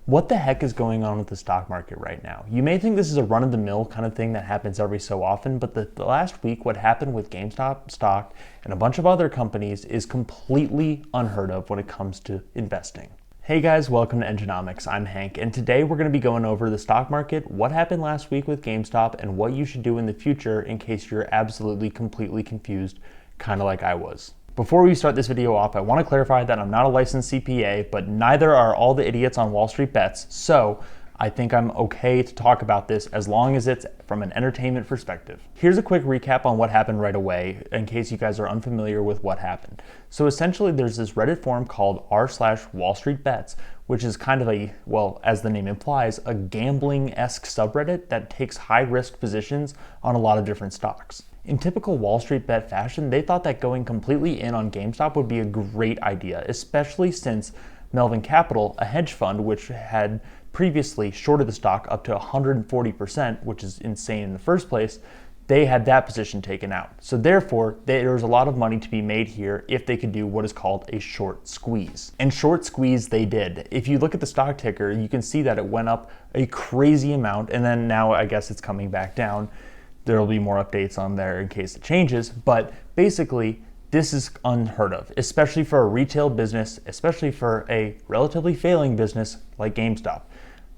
What the heck is going on with the stock market right now? You may think this is a run-of-the-mill kind of thing that happens every so often, but the last week what happened with GameStop stock and a bunch of other companies is completely unheard of when it comes to investing. Hey guys, welcome to Enginomics. I'm Hank, and today we're going to be going over the stock market, what happened last week with GameStop, and what you should do in the future in case you're absolutely completely confused, kind of like I was. Before we start this video off, I want to clarify that I'm not a licensed CPA, but neither are all the idiots on Wall Street Bets, so I think I'm okay to talk about this as long as it's from an entertainment perspective. Here's a quick recap on what happened right away, in case you guys are unfamiliar with what happened. So essentially, there's this Reddit forum called r/Wall Street Bets, which is kind of a, well, as the name implies, a gambling-esque subreddit that takes high-risk positions on a lot of different stocks. In typical Wall Street Bet fashion, they thought that going completely in on GameStop would be a great idea, especially since Melvin Capital, a hedge fund which had previously shorted the stock up to 140%, which is insane in the first place, they had that position taken out. So therefore, there was a lot of money to be made here if they could do what is called a short squeeze. And short squeeze they did. If you look at the stock ticker, you can see that it went up a crazy amount, and then now I guess it's coming back down. There will be more updates on there in case it changes, but basically this is unheard of, especially for a retail business, especially for a relatively failing business like GameStop.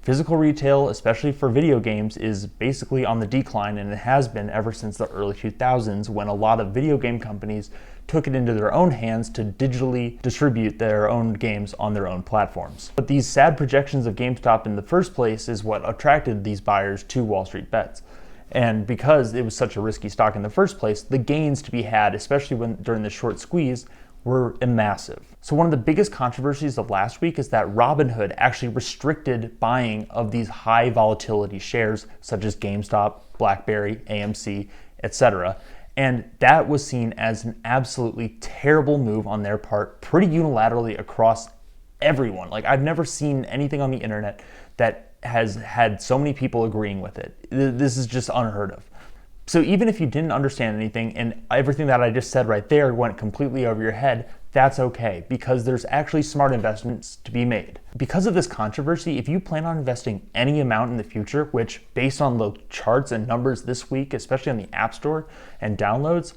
Physical retail, especially for video games, is basically on the decline, and it has been ever since the early 2000s when a lot of video game companies took it into their own hands to digitally distribute their own games on their own platforms. But these sad projections of GameStop in the first place is what attracted these buyers to Wall Street Bets. And because it was such a risky stock in the first place, the gains to be had, especially during the short squeeze, were massive. So one of the biggest controversies of last week is that Robinhood actually restricted buying of these high volatility shares such as GameStop, Blackberry, AMC, etc. And that was seen as an absolutely terrible move on their part, pretty unilaterally across everyone. Like, I've never seen anything on the internet that has had so many people agreeing with it. This is just unheard of. So even if you didn't understand anything and everything that I just said right there went completely over your head, that's okay, because there's actually smart investments to be made. Because of this controversy, if you plan on investing any amount in the future, which based on the charts and numbers this week, especially on the App Store and downloads,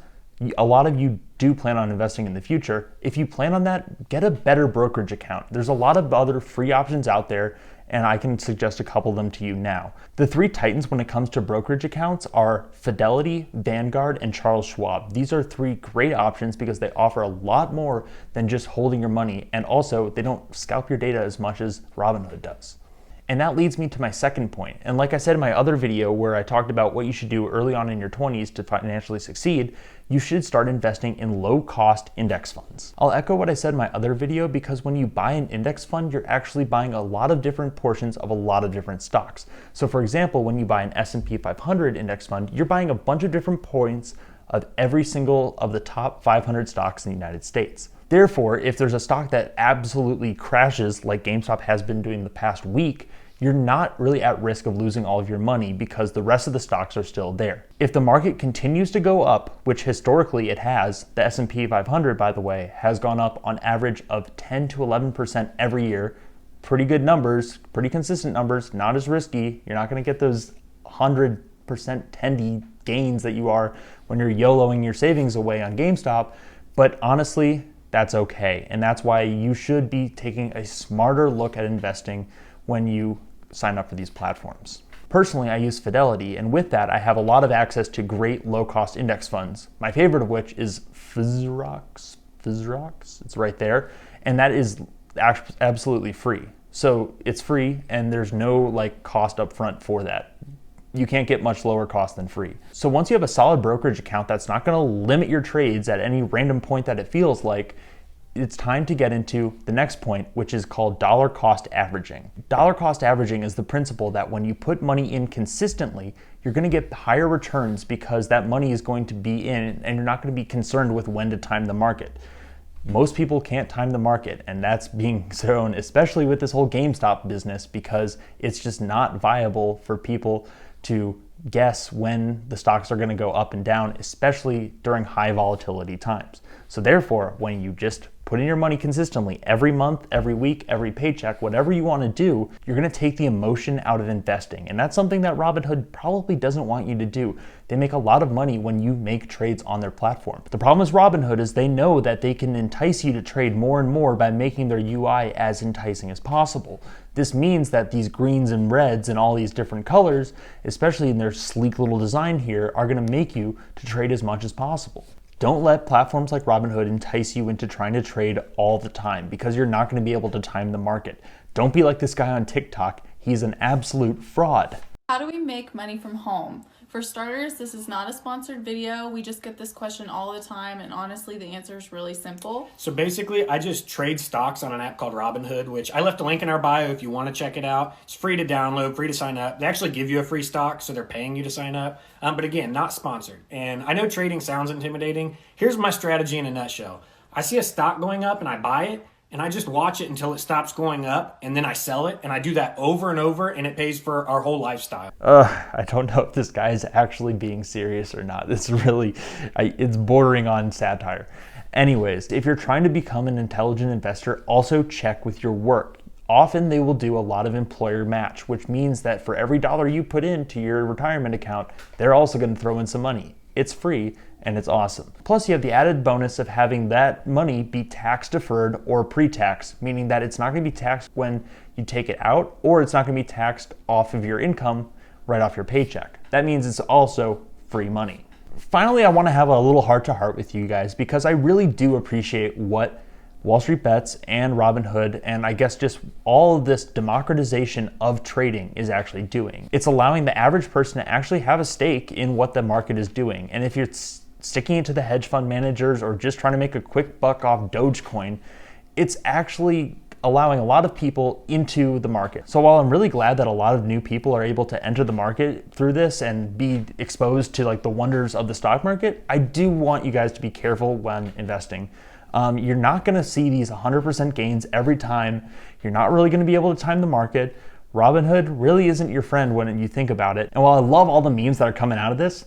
a lot of you do plan on investing in the future. If you plan on that, get a better brokerage account. There's a lot of other free options out there, and I can suggest a couple of them to you now. The three titans when it comes to brokerage accounts are Fidelity, Vanguard, and Charles Schwab. These are three great options because they offer a lot more than just holding your money, and also they don't scalp your data as much as Robinhood does. And that leads me to my second point. And like I said in my other video where I talked about what you should do early on in your 20s to financially succeed, you should start investing in low-cost index funds. I'll echo what I said in my other video because when you buy an index fund, you're actually buying a lot of different portions of a lot of different stocks. So for example, when you buy an S&P 500 index fund, you're buying a bunch of different points of every single of the top 500 stocks in the United States. Therefore, if there's a stock that absolutely crashes like GameStop has been doing the past week, you're not really at risk of losing all of your money because the rest of the stocks are still there. If the market continues to go up, which historically it has, the S&P 500, by the way, has gone up on average of 10 to 11% every year. Pretty good numbers, pretty consistent numbers, not as risky. You're not going to get those 100% tendy gains that you are when you're YOLOing your savings away on GameStop. But honestly, that's okay. And that's why you should be taking a smarter look at investing when you sign up for these platforms. Personally, I use Fidelity, and with that, I have a lot of access to great low-cost index funds. My favorite of which is FZROX, it's right there, and that is absolutely free. So it's free, and there's no cost up front for that. You can't get much lower cost than free. So once you have a solid brokerage account that's not gonna limit your trades at any random point that it feels like, it's time to get into the next point, which is called dollar cost averaging. Dollar cost averaging is the principle that when you put money in consistently, you're going to get higher returns because that money is going to be in and you're not going to be concerned with when to time the market. Most people can't time the market, and that's being shown especially with this whole GameStop business because it's just not viable for people to guess when the stocks are going to go up and down, especially during high volatility times. So therefore, when you just put in your money consistently every month, every week, every paycheck, whatever you want to do, you're going to take the emotion out of investing. And that's something that Robinhood probably doesn't want you to do. They make a lot of money when you make trades on their platform. The problem with Robinhood is they know that they can entice you to trade more and more by making their UI as enticing as possible. This means that these greens and reds and all these different colors, especially in their sleek little design here, are going to make you to trade as much as possible. Don't let platforms like Robinhood entice you into trying to trade all the time, because you're not going to be able to time the market. Don't be like this guy on TikTok. He's an absolute fraud. How do we make money from home? For starters, this is not a sponsored video. We just get this question all the time, and honestly, the answer is really simple. So basically, I just trade stocks on an app called Robinhood, which I left a link in our bio if you want to check it out. It's free to download, free to sign up. They actually give you a free stock, so they're paying you to sign up. But again, not sponsored. And I know trading sounds intimidating. Here's my strategy in a nutshell. I see a stock going up and I buy it, and I just watch it until it stops going up, and then I sell it, and I do that over and over, and it pays for our whole lifestyle. I don't know if this guy is actually being serious or not. This is really, it's bordering on satire. Anyways, if you're trying to become an intelligent investor, also check with your work. Often they will do a lot of employer match, which means that for every dollar you put into your retirement account, they're also going to throw in some money. It's free and it's awesome. Plus you have the added bonus of having that money be tax deferred or pre-tax, meaning that it's not going to be taxed when you take it out, or it's not going to be taxed off of your income right off your paycheck. That means it's also free money. Finally, I want to have a little heart-to-heart with you guys, because I really do appreciate what Wall Street Bets and Robinhood, and I guess just all of this democratization of trading is actually doing. It's allowing the average person to actually have a stake in what the market is doing. And if you're sticking it to the hedge fund managers or just trying to make a quick buck off Dogecoin, it's actually allowing a lot of people into the market. So while I'm really glad that a lot of new people are able to enter the market through this and be exposed to like the wonders of the stock market, I do want you guys to be careful when investing. You're not going to see these 100% gains every time. You're not really going to be able to time the market. Robinhood really isn't your friend when you think about it. And while I love all the memes that are coming out of this,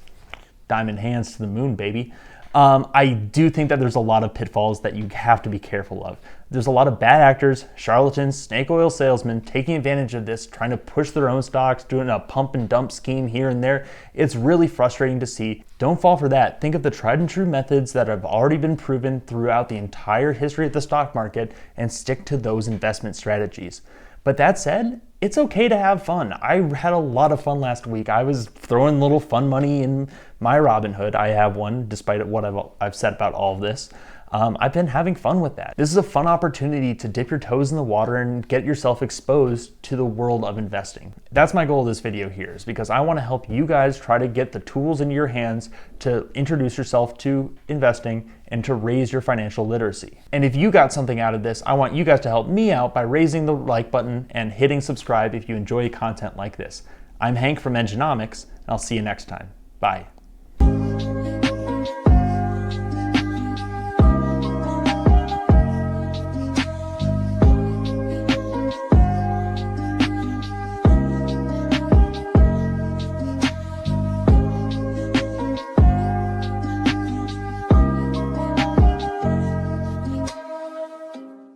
diamond hands to the moon, baby, I do think that there's a lot of pitfalls that you have to be careful of. There's a lot of bad actors, charlatans, snake oil salesmen taking advantage of this, trying to push their own stocks, doing a pump and dump scheme here and there. It's really frustrating to see. Don't fall for that. Think of the tried and true methods that have already been proven throughout the entire history of the stock market and stick to those investment strategies. But that said, it's okay to have fun. I had a lot of fun last week. I was throwing little fun money in my Robinhood. I have one, despite what I've said about all of this. I've been having fun with that. This is a fun opportunity to dip your toes in the water and get yourself exposed to the world of investing. That's my goal of this video here, is because I want to help you guys try to get the tools in your hands to introduce yourself to investing and to raise your financial literacy. And if you got something out of this, I want you guys to help me out by raising the like button and hitting subscribe if you enjoy content like this. I'm Hank from Enginomics, and I'll see you next time. Bye.